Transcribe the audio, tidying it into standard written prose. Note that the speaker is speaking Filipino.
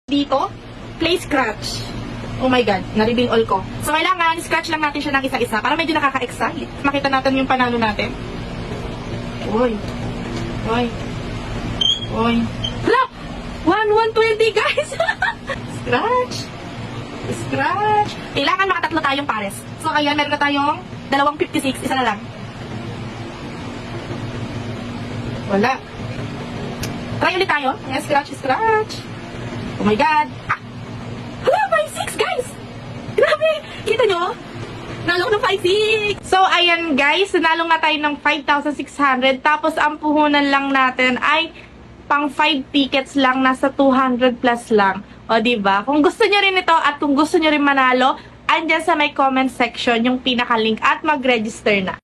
Dito, play scratch. Oh my God, na-reveal all ko. So, kailangan, scratch lang natin siya ng isa-isa para medyo nakaka-excite. Makita natin yung panalo natin. Uy. Uy. Uy. Hala! 120 guys! Scratch. Scratch. Kailangan makatatlo tayong pares. So, ayan, meron na tayong 256. Isa na lang. Wala. Try ulit tayo. Ayan, scratch, scratch. Oh my God. Ah! Hala, 5-6 guys! Grabe! Kita nyo? Nalo ng 5-6! So, ayan guys, nanalo nga tayo ng 5,600. Tapos, ang puhunan lang natin ay pang 5 tickets lang, nasa 200 plus lang. O, diba? Kung gusto nyo rin ito at kung gusto nyo rin manalo, andyan sa may comment section yung pinaka-link at mag-register na.